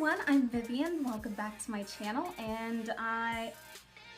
everyone, I'm Vivian. Welcome back to my channel, and I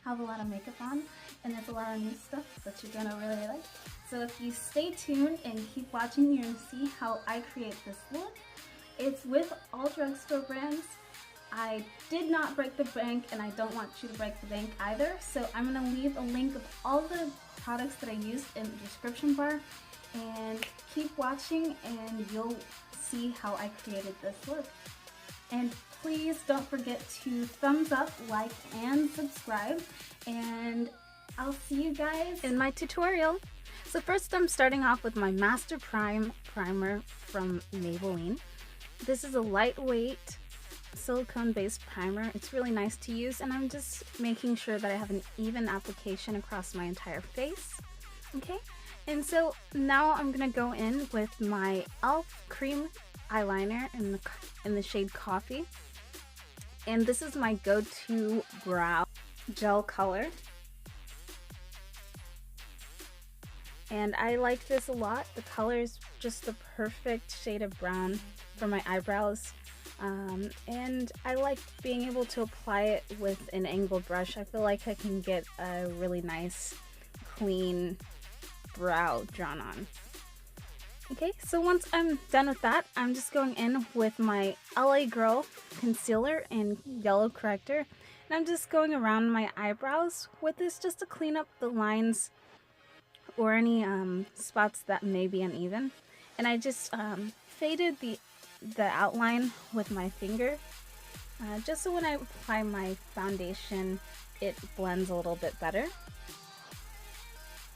have a lot of makeup on and there's a lot of new stuff that you're gonna really like. So if you stay tuned and keep watching, you're gonna see how I create this look. It's with all drugstore brands. I did not break the bank and I don't want you to break the bank either. So I'm gonna leave a link of all the products that I used in the description bar, and keep watching and you'll see how I created this look. And please don't forget to thumbs up, like, and subscribe, and I'll see you guys in my tutorial. So first I'm starting off with my Master Prime primer from Maybelline. This is a lightweight silicone based primer. It's really nice to use, and I'm just making sure that I have an even application across my entire face. Okay, and so now I'm gonna go in with my E.l.f. cream eyeliner in the shade Coffee, and this is my go-to brow gel color, and I like this a lot. The color is just the perfect shade of brown for my eyebrows, and I like being able to apply it with an angled brush. I feel like I can get a really nice clean brow drawn on. Okay, so once I'm done with that, I'm just going in with my LA Girl concealer in yellow corrector, and I'm just going around my eyebrows with this just to clean up the lines or any spots that may be uneven. And I just faded the outline with my finger, just so when I apply my foundation it blends a little bit better.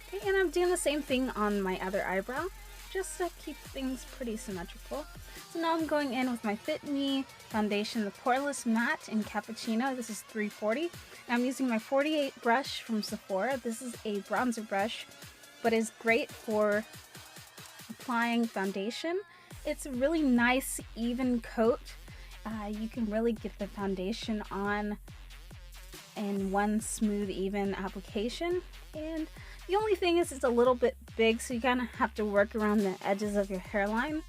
Okay, and I'm doing the same thing on my other eyebrow, just to keep things pretty symmetrical. So now I'm going in with my Fit Me foundation, the Poreless Matte in Cappuccino. This is 340. And I'm using my 48 brush from Sephora. This is a bronzer brush, but is great for applying foundation. It's a really nice, even coat. You can really get the foundation on in one smooth, even application. And the only thing is it's a little bit big, so you kind of have to work around the edges of your hairline.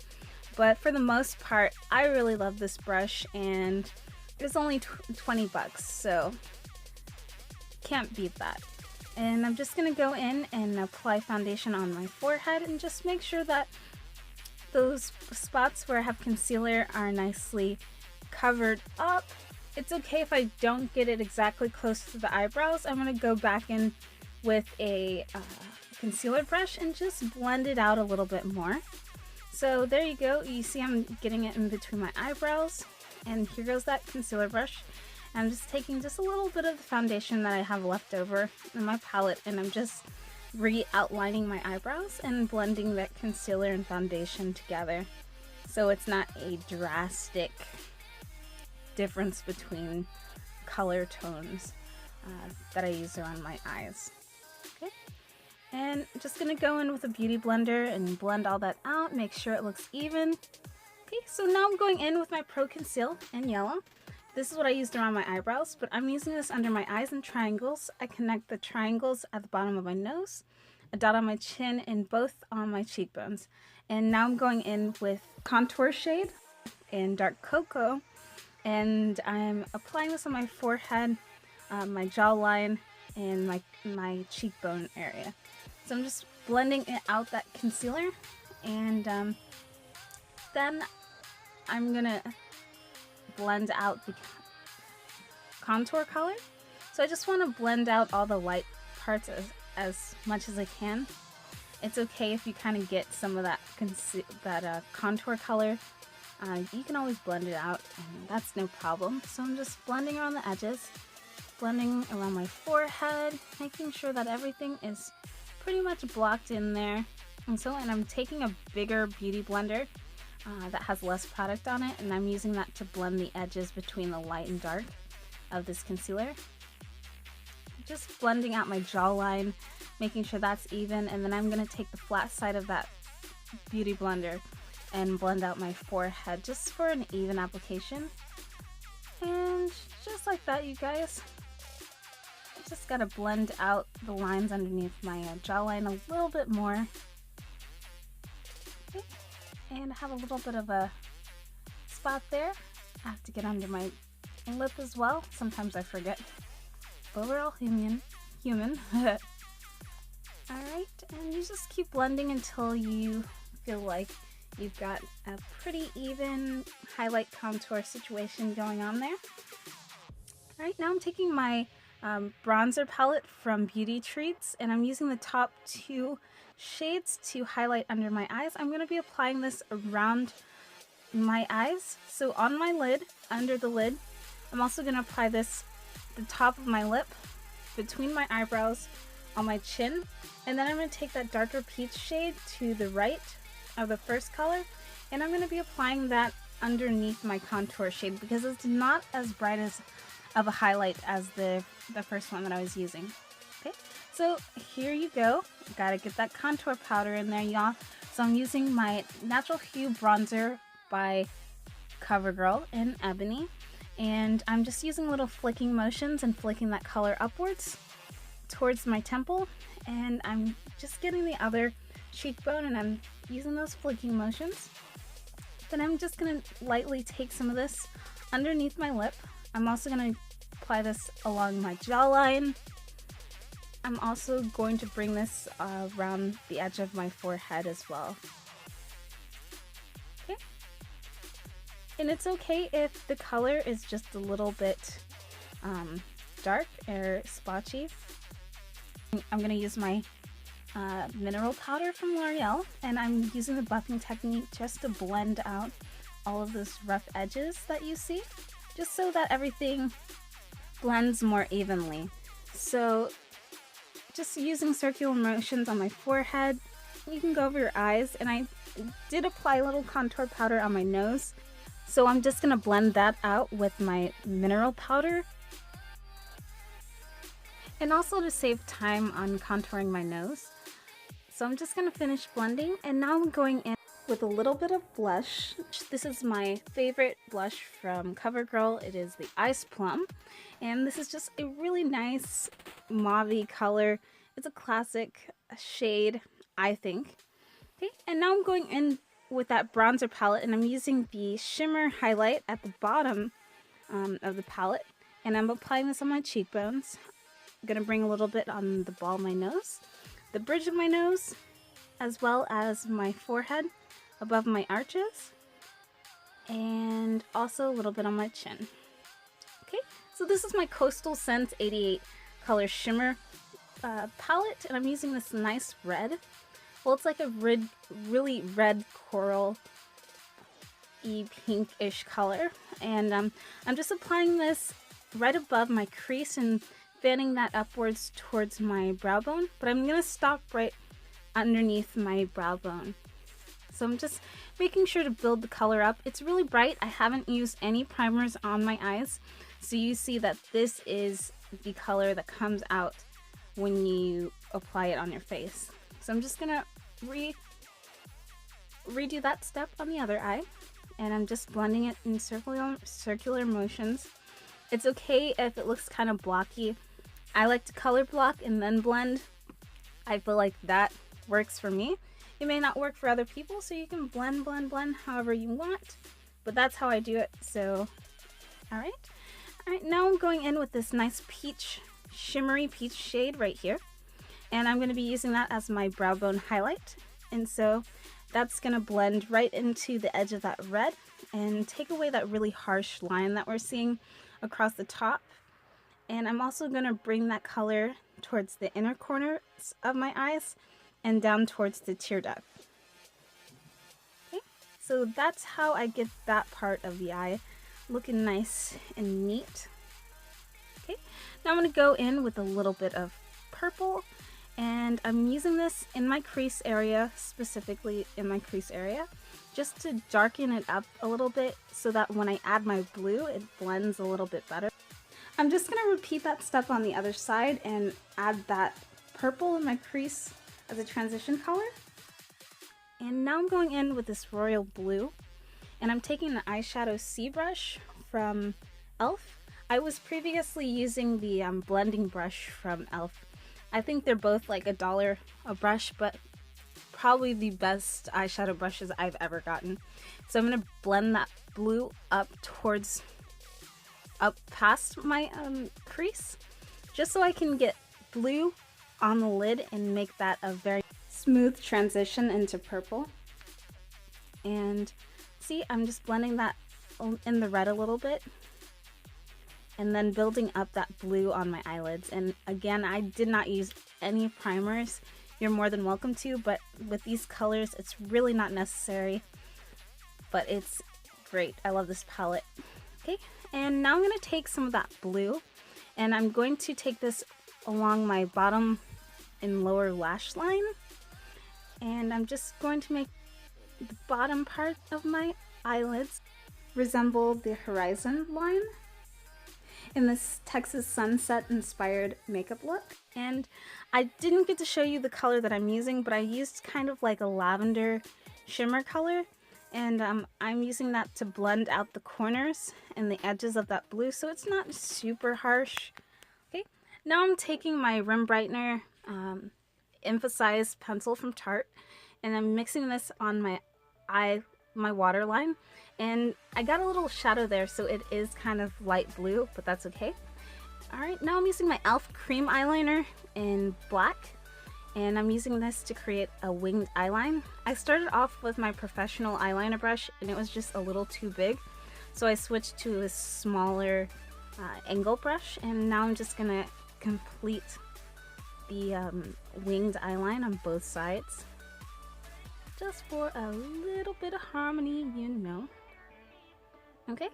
But for the most part, I really love this brush, and it's only 20 bucks, so can't beat that. And I'm just going to go in and apply foundation on my forehead and just make sure that those spots where I have concealer are nicely covered up. It's okay if I don't get it exactly close to the eyebrows. I'm going to go back in with a concealer brush and just blend it out a little bit more. So there you go. You see I'm getting it in between my eyebrows, and here goes that concealer brush. I'm just taking just a little bit of the foundation that I have left over in my palette, and I'm just re-outlining my eyebrows and blending that concealer and foundation together, so it's not a drastic difference between color tones that I use around my eyes. Okay, and just gonna go in with a beauty blender and blend all that out, make sure it looks even. Okay, so now I'm going in with my Pro Conceal in yellow. This is what I used around my eyebrows, but I'm using this under my eyes in triangles. I connect the triangles at the bottom of my nose, a dot on my chin, and both on my cheekbones. And now I'm going in with contour shade in dark cocoa, and I'm applying this on my forehead, my jawline, and my cheekbone area. So I'm just blending it out, that concealer, and then I'm gonna blend out the contour color. So I just want to blend out all the light parts as much as I can. It's okay if you kind of get some of that contour color. You can always blend it out, and that's no problem. So I'm just blending around the edges, blending around my forehead, making sure that everything is pretty much blocked in there. And I'm taking a bigger beauty blender that has less product on it, and I'm using that to blend the edges between the light and dark of this concealer. Just blending out my jawline, making sure that's even, and then I'm going to take the flat side of that beauty blender and blend out my forehead just for an even application. And just like that, you guys. I just got to blend out the lines underneath my jawline a little bit more. Okay. And have a little bit of a spot there. have to get under my lip as well. Sometimes I forget. But we're all human. Alright, and you just keep blending until you feel like you've got a pretty even highlight contour situation going on there. Alright, now I'm taking my bronzer palette from Beauty Treats, and I'm using the top 2 shades to highlight under my eyes. I'm going to be applying this around my eyes, so on my lid, under the lid. I'm also going to apply this at the top of my lip, between my eyebrows, on my chin, and then I'm going to take that darker peach shade to the right of the first color, and I'm going to be applying that underneath my contour shade because it's not as bright of a highlight as the first one that I was using. Okay, so here you go. Gotta get that contour powder in there, y'all. So I'm using my Natural Hue bronzer by CoverGirl in Ebony, and I'm just using little flicking motions and flicking that color upwards towards my temple, and I'm just getting the other cheekbone and I'm using those flicking motions. Then I'm just going to lightly take some of this underneath my lip. I'm also going to apply this along my jawline. I'm also going to bring this around the edge of my forehead as well. Okay. And it's okay if the color is just a little bit dark or splotchy. I'm going to use my mineral powder from L'Oreal, and I'm using the buffing technique just to blend out all of those rough edges that you see, just so that everything blends more evenly. So just using circular motions on my forehead, you can go over your eyes, and I did apply a little contour powder on my nose, so I'm just going to blend that out with my mineral powder. And also to save time on contouring my nose. So I'm just going to finish blending, and now I'm going in with a little bit of blush. This is my favorite blush from CoverGirl. It is the Ice Plum, and this is just a really nice mauve color. It's a classic shade, I think. Okay, and now I'm going in with that bronzer palette, and I'm using the Shimmer highlight at the bottom of the palette, and I'm applying this on my cheekbones. I'm going to bring a little bit on the ball of my nose, the bridge of my nose, as well as my forehead above my arches, and also a little bit on my chin. Okay, so this is my Coastal Scents 88 color shimmer palette, and I'm using this nice red. Well, it's like a really red coral-y pinkish color, and I'm just applying this right above my crease and fanning that upwards towards my brow bone, but I'm going to stop right underneath my brow bone. So I'm just making sure to build the color up. It's really bright. I haven't used any primers on my eyes, so you see that this is the color that comes out when you apply it on your face. So I'm just going to redo that step on the other eye, and I'm just blending it in circular motions. It's okay if it looks kind of blocky. I like to color block and then blend. I feel like that works for me. It may not work for other people, so you can blend however you want, but that's how I do it. So, alright, now I'm going in with this nice peach, shimmery peach shade right here, and I'm going to be using that as my brow bone highlight, and so that's going to blend right into the edge of that red and take away that really harsh line that we're seeing across the top. And I'm also going to bring that color towards the inner corners of my eyes and down towards the tear duct. Okay, so that's how I get that part of the eye looking nice and neat. Okay, now I'm going to go in with a little bit of purple, and I'm using this in my crease area, specifically in my crease area, just to darken it up a little bit so that when I add my blue, it blends a little bit better. I'm just going to repeat that step on the other side and add that purple in my crease as a transition color. And now I'm going in with this royal blue, and I'm taking the eyeshadow C brush from E.l.f. I was previously using the blending brush from E.l.f. I think they're both like $1 a brush, but probably the best eyeshadow brushes I've ever gotten. So I'm going to blend that blue up past my crease, just so I can get blue on the lid and make that a very smooth transition into purple. And see, I'm just blending that in the red a little bit, and then building up that blue on my eyelids. And again, I did not use any primers. You're more than welcome to, but with these colors, it's really not necessary, but it's great. I love this palette. Okay, and now I'm going to take some of that blue, and I'm going to take this along my bottom and lower lash line, and I'm just going to make the bottom part of my eyelids resemble the horizon line in this Texas sunset inspired makeup look. And I didn't get to show you the color that I'm using, but I used kind of like a lavender shimmer color, and I'm using that to blend out the corners and the edges of that blue, so it's not super harsh. Okay, now I'm taking my rim brightener emphasized pencil from Tarte, and I'm mixing this on my waterline, and I got a little shadow there, so it is kind of light blue, but that's okay. Alright, now I'm using my e.l.f. cream eyeliner in black, and I'm using this to create a winged eyeline. I started off with my professional eyeliner brush, and it was just a little too big, so I switched to a smaller angle brush, and now I'm just gonna complete the winged eyeline on both sides, just for a little bit of harmony, you know. Okay,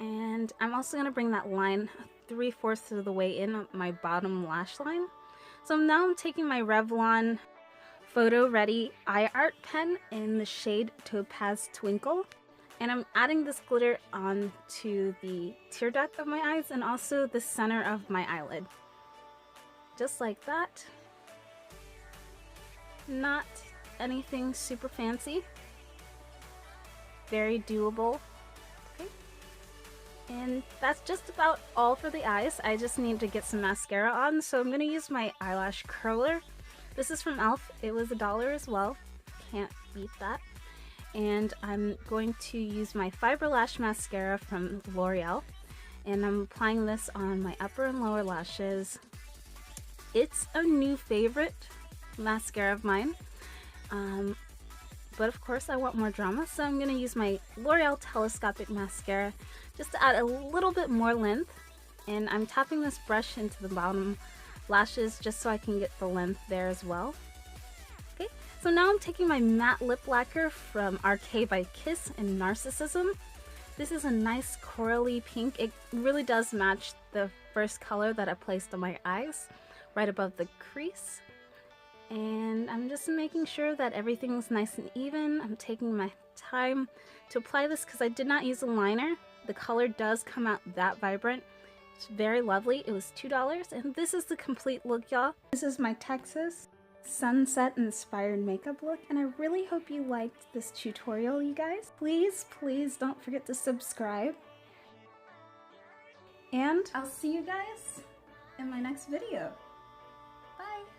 and I'm also going to bring that line 3/4 of the way in my bottom lash line. So now I'm taking my Revlon Photo Ready Eye Art pen in the shade Topaz Twinkle, and I'm adding this glitter onto the tear duct of my eyes and also the center of my eyelid. Just like that. Not anything super fancy. Very doable. Okay. And that's just about all for the eyes. I just need to get some mascara on, so I'm going to use my eyelash curler. This is from e.l.f. It was $1 as well. Can't beat that. And I'm going to use my Fiber Lash Mascara from L'Oreal, and I'm applying this on my upper and lower lashes. It's a new favorite mascara of mine, but of course I want more drama, so I'm going to use my L'Oreal Telescopic Mascara just to add a little bit more length, and I'm tapping this brush into the bottom lashes just so I can get the length there as well. Okay, so now I'm taking my matte lip lacquer from RK by Kiss in Narcissism. This is a nice corally pink. It really does match the first color that I placed on my eyes, right above the crease. And I'm just making sure that everything's nice and even. I'm taking my time to apply this because I did not use a liner. The color does come out that vibrant. It's very lovely. It was $2, and this is the complete look, y'all. This is my Texas sunset inspired makeup look, and I really hope you liked this tutorial, you guys. Please don't forget to subscribe, and I'll see you guys in my next video. Bye!